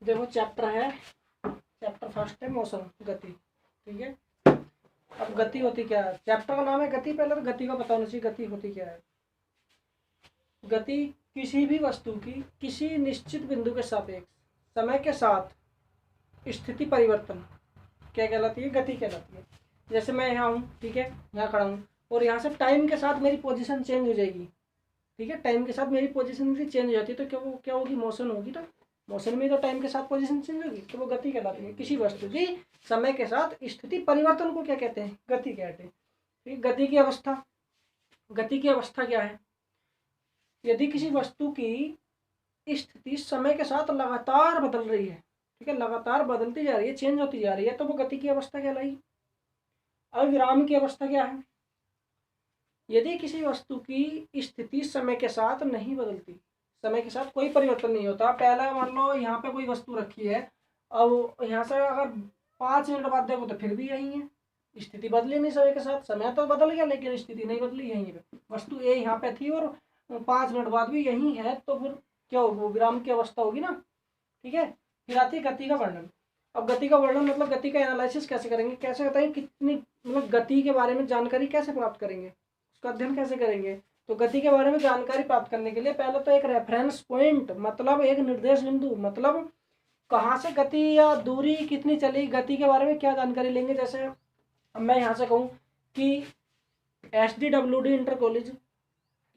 देखो चैप्टर है, chapter first है मोशन, गति। ठीक है, अब गति होती क्या है? चैप्टर का नाम है गति, पहले तो गति का पता होना चाहिए, गति होती क्या है। गति किसी भी वस्तु की किसी निश्चित बिंदु के सापेक्ष समय के साथ स्थिति परिवर्तन क्या कहलाती है? गति कहलाती है। जैसे मैं यहाँ हूँ, ठीक है, यहाँ खड़ा हूँ, और यहाँ से टाइम के साथ मेरी पोजीशन चेंज हो जाएगी। ठीक है, टाइम के साथ मेरी पोजीशन भी चेंज हो जाती है, तो क्या होगी? मोशन होगी ना। मोशन में तो टाइम के साथ पोजीशन चेंज होगी, तो वो गति कहलाती है। किसी वस्तु की समय के साथ स्थिति परिवर्तन को क्या कहते हैं? गति कहते हैं। ठीक, गति की अवस्था, गति की अवस्था क्या है? यदि किसी वस्तु की स्थिति समय के साथ लगातार बदल रही है, ठीक है, लगातार बदलती जा रही है, चेंज होती जा रही है, तो वो गति की अवस्था कहलाई। अब विराम की अवस्था क्या है? यदि किसी वस्तु की स्थिति समय के साथ नहीं बदलती, समय के साथ कोई परिवर्तन नहीं होता, पहले मान लो यहाँ पे कोई वस्तु रखी है, अब यहाँ से अगर 5 मिनट बाद देखो तो फिर भी यही है, स्थिति बदली नहीं समय के साथ। समय तो बदल गया लेकिन स्थिति नहीं बदली, यहीं पे वस्तु ए यहाँ पे थी और 5 मिनट बाद भी यही है, तो फिर क्या होगा? विराम की अवस्था होगी ना। ठीक है, फिर आती है गति का वर्णन। अब गति का वर्णन मतलब गति का एनालिसिस कैसे करेंगे, कैसे बताएंगे, कितनी मतलब गति के बारे में जानकारी कैसे प्राप्त करेंगे, उसका अध्ययन कैसे करेंगे। तो गति के बारे में जानकारी प्राप्त करने के लिए पहले तो एक रेफरेंस पॉइंट मतलब एक निर्देश बिंदु, मतलब कहाँ से गति या दूरी कितनी चली, गति के बारे में क्या जानकारी लेंगे। जैसे अब मैं यहाँ से कहूँ कि SDWD इंटर कॉलेज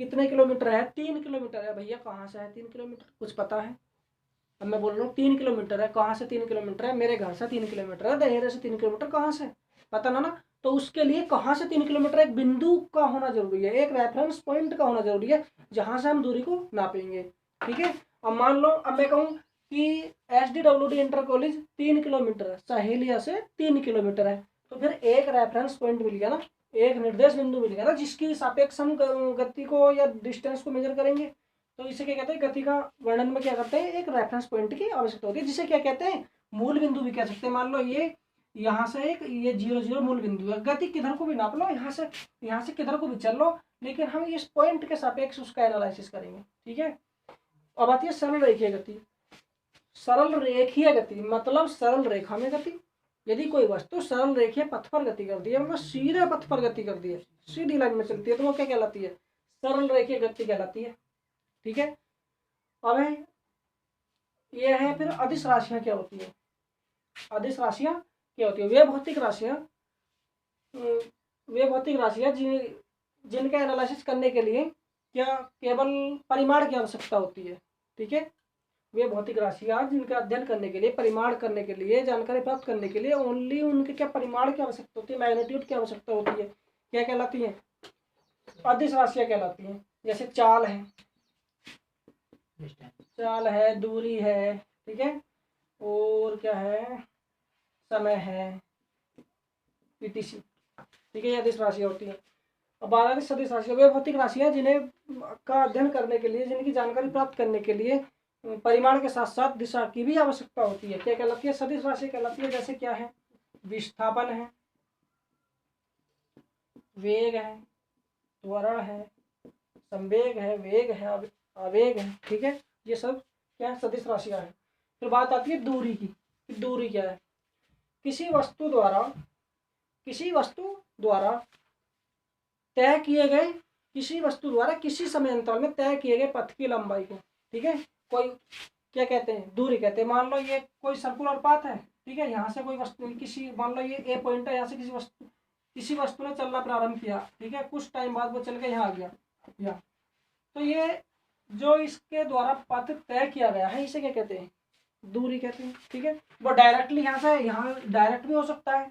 कितने किलोमीटर है? 3 किलोमीटर है। भैया कहाँ से है 3 किलोमीटर? कुछ पता है? अब मैं बोल रहा हूँ 3 किलोमीटर है, कहाँ से 3 किलोमीटर है? मेरे घर से 3 किलोमीटर है, दहेरे से 3 किलोमीटर, कहाँ से पता ना। तो उसके लिए कहाँ से 3 किलोमीटर एक बिंदु का होना जरूरी है, एक रेफरेंस पॉइंट का होना जरूरी है, जहां से हम दूरी को नापेंगे। ठीक है, अब मान लो अब मैं कहूँ कि SDWD इंटर कॉलेज 3 किलोमीटर है, सहेलिया से 3 किलोमीटर है, तो फिर एक रेफरेंस पॉइंट मिल गया ना, एक निर्देश बिंदु मिल गया ना, जिसकी सापेक्ष हम गति को या डिस्टेंस को मेजर करेंगे। तो इसे क्या कहते हैं? गति का वर्णन में क्या करते हैं? एक रेफरेंस पॉइंट की आवश्यकता होती है, जिसे क्या कहते हैं? मूल बिंदु भी कह सकते हैं। मान लो ये यहाँ से एक ये 0 मूल बिंदु है, गति किधर को भी नाप लो, यहाँ से किधर को भी चल लो, लेकिन हम इस पॉइंट के सापेक्ष उसका एनालिसिस करेंगे। ठीक है, अब आती है सरल रेखीय गति। सरल रेखीय गति मतलब सरल रेखा में गति। यदि कोई वस्तु सरल रेखीय पथ पर गति करती है, मतलब सीधे पथ पर गति करती है, सीधी लाइन में चलती है, तो वो क्या कहलाती है? सरल रेखीय गति कहलाती है। ठीक है, अब ये है फिर अदिश राशियां क्या होती है? अदिश राशियां क्या होती है? वे भौतिक राशियां जिनका एनालिसिस करने के लिए क्या केवल परिमाण की आवश्यकता होती है। ठीक है, वे भौतिक राशियां जिनका अध्ययन करने के लिए, परिमाण करने के लिए, जानकारी प्राप्त करने के लिए ओनली उनके क्या परिमाण की आवश्यकता होती है, मैग्नीट्यूड की आवश्यकता होती है, क्या कहलाती है? अदिश राशियां कहलाती हैं। जैसे चाल है, दूरी है, ठीक है, और क्या है? समय है, etc। ठीक है, ये अदिश राशियां होती है। अब 12 सदिश राशियां वे भौतिक राशियां जिन्हें का अध्ययन करने के लिए, जिनकी जानकारी प्राप्त करने के लिए परिमाण के साथ साथ दिशा की भी आवश्यकता होती है, क्या कहलाती है? सदिश राशि कहलाती है। जैसे क्या है? विस्थापन है, वेग है, त्वरण है, संवेग है, वेग है, आवेग है। ठीक है, ये सब क्या है? सदिश राशियां है। फिर बात आती है दूरी की। दूरी क्या है? किसी वस्तु द्वारा तय किए गए, किसी समय अंतराल में तय किए गए पथ की लंबाई को, ठीक है, कोई क्या कहते हैं? दूरी कहते हैं। मान लो ये कोई सर्कुलर पाथ है, ठीक है, यहाँ से कोई वस्तु किसी, मान लो ये A पॉइंट है, यहाँ से किसी वस्तु ने चलना प्रारंभ किया, ठीक है, कुछ टाइम बाद वो चल के यहाँ आ गया, यहाँ, तो ये जो इसके द्वारा पथ तय किया गया है, इसे क्या कहते हैं? दूरी कहते हैं। ठीक है, वो डायरेक्टली यहाँ से यहाँ डायरेक्ट भी हो सकता है,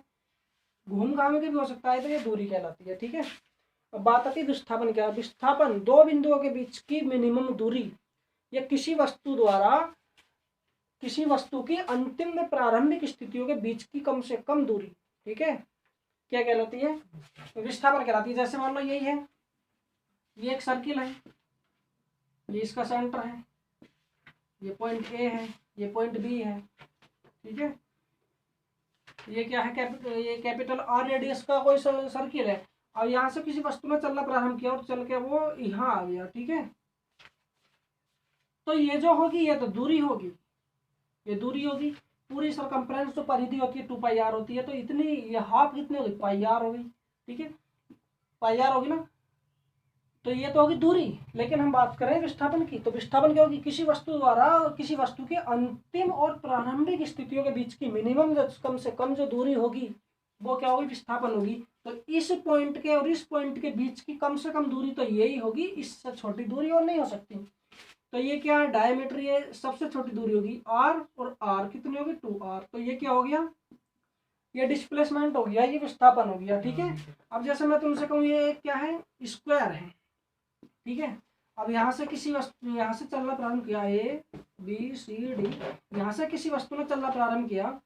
घूम घाम के भी हो सकता है, तो ये दूरी कहलाती है। ठीक है, अब बात आती है विस्थापन। क्या? विस्थापन दो बिंदुओं के बीच की मिनिमम दूरी या किसी वस्तु की अंतिम में प्रारंभिक स्थितियों के बीच की कम से कम दूरी, ठीक है, क्या कहलाती है? विस्थापन कहलाती है। जैसे मान लो यही है, ये एक सर्किल है, ये इसका सेंटर है, ये पॉइंट A है, ये पॉइंट B है, ठीक है, ये क्या है? ये कैपिटल R रेडियस का कोई सर्किल है। और यहाँ से किसी वस्तु ने चलना प्रारंभ किया और चल के वो यहाँ आ गया, ठीक है, तो ये जो होगी ये तो दूरी होगी, ये दूरी होगी। पूरी सरकमफ्रेंस जो परिधि होती है 2 पाई आर होती है, तो इतनी ये हाफ कितनी होगी, पाई आर होगी। ठीक है, पाई आर होगी ना, तो ये तो होगी दूरी। लेकिन हम बात करें विस्थापन की, तो विस्थापन क्या होगी, किसी वस्तु द्वारा किसी वस्तु की अंतिम और प्रारंभिक स्थितियों के बीच की मिनिमम कम से कम जो दूरी होगी वो क्या होगी, विस्थापन होगी। तो इस पॉइंट के और इस पॉइंट के बीच की कम से कम दूरी तो यही होगी, इससे छोटी दूरी और नहीं हो सकती। तो ये क्या है, डायमीटर, ये सबसे छोटी दूरी होगी आर, और आर कितनी होगी 2r। तो ये क्या हो गया, ये डिस्प्लेसमेंट हो गया, ये विस्थापन हो गया। ठीक है, अब जैसे मैं तुमसे कहूँ ये क्या है, स्क्वायर है। ठीक है, अब यहाँ से किसी वस्तु, यहाँ से चलना प्रारंभ किया, ए बी सी डी, यहाँ से किसी वस्तु ने चलना प्रारंभ किया,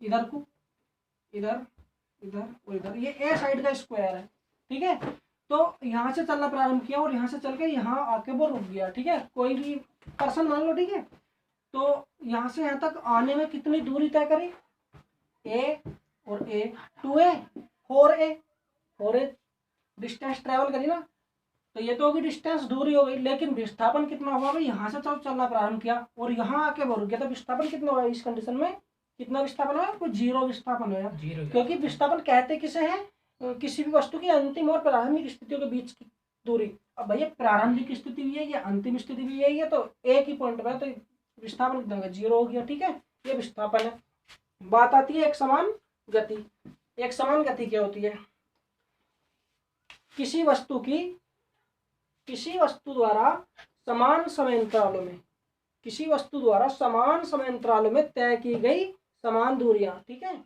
इधर को, इधर, इधर और इधर, ये ए साइड का स्क्वायर है। ठीक है, तो यहाँ से चलना प्रारंभ किया और यहाँ से चल के यहाँ आके वो रुक गया। ठीक है, कोई भी पर्सन मान लो। ठीक है, तो यहाँ से यहाँ तक आने में कितनी दूरी तय करी, ए और ए, 2a 4a डिस्टेंस ट्रेवल करी ना, तो ये तो होगी डिस्टेंस, दूरी हो गई। लेकिन विस्थापन कितना हुआ भाई, यहाँ से चलना प्रारंभ किया और यहाँ आके वो रुक गया, तो विस्थापन कितना हुआ इस कंडीशन में, कितना विस्थापन हुआ, कोई 0 विस्थापन हुआ। क्योंकि विस्थापन कहते किसे है, किसी भी वस्तु की अंतिम और प्रारंभिक स्थितियों के बीच की दूरी। अब भैया प्रारंभिक स्थिति भी है, ये अंतिम स्थिति भी यही है, तो एक ही पॉइंट में, तो विस्थापन कितना होगा, 0 हो गया। ठीक है, ये विस्थापन है। बात आती है एक समान गति। एक समान गति क्या होती है, किसी वस्तु द्वारा समान समयांतरालों में, किसी वस्तु द्वारा समान समयांतरालों में तय की गई समान दूरियां। ठीक है,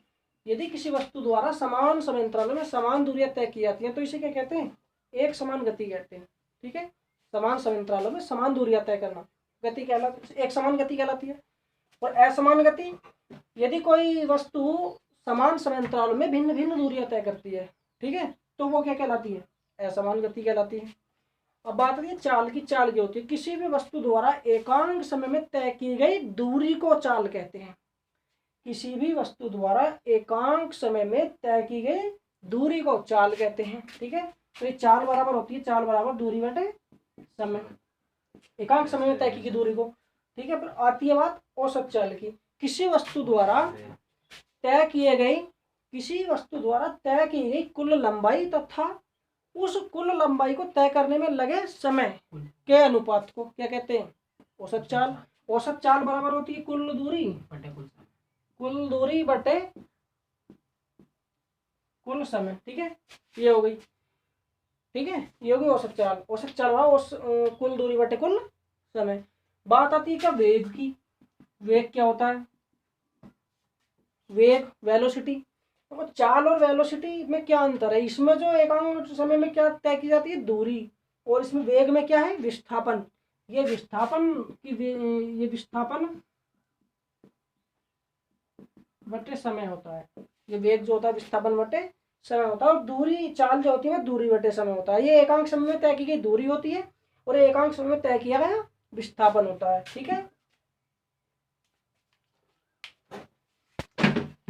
यदि किसी वस्तु द्वारा समान समयांतरालों में समान दूरियां तय की जाती हैं तो इसे क्या कहते हैं, एक समान गति कहते हैं। ठीक है, समान समयांतरालों में समान दूरियां तय करना गति कहलाती, एक समान गति कहलाती है। और असमान गति, यदि कोई वस्तु समान समयांतरालों में भिन्न भिन्न दूरियां तय करती है, ठीक है, तो वो क्या कहलाती है, असमान गति कहलाती है। अब बात आती है चाल की। चाल क्या होती है, किसी भी वस्तु द्वारा एकांक समय में तय की गई दूरी को चाल कहते हैं। किसी भी वस्तु द्वारा एकांक समय में तय की गई दूरी को चाल कहते हैं। ठीक है, तो ये चाल बराबर होती है, चाल बराबर दूरी बटे समय, एकांक समय में तय की गई दूरी को। ठीक है, पर आती है बात औसत चाल की। किसी वस्तु द्वारा तय की गई कुल लंबाई तथा उस कुल लंबाई को तय करने में लगे समय के अनुपात को क्या कहते हैं, औसत चाल। औसत चाल बराबर होती है कुल दूरी बटे कुल समय। ठीक है, ये हो गई। ठीक है, ये होगी औसत चाल। औसत चाल कुल दूरी बटे कुल समय। बात आती है क्या वेग की। वेग क्या होता है, वेग वेलोसिटी। तो चाल और वेलोसिटी में क्या अंतर है, इसमें जो एकांक समय में क्या तय की जाती है, दूरी, और इसमें वेग में क्या है, विस्थापन। ये विस्थापन बटे समय होता है। ये वेग जो होता है विस्थापन बटे समय होता है, और दूरी चाल जो होती है दूरी बटे समय होता है। ये एकांक समय में तय की गई दूरी होती है और एकांक समय में तय किया गया विस्थापन होता है। ठीक है।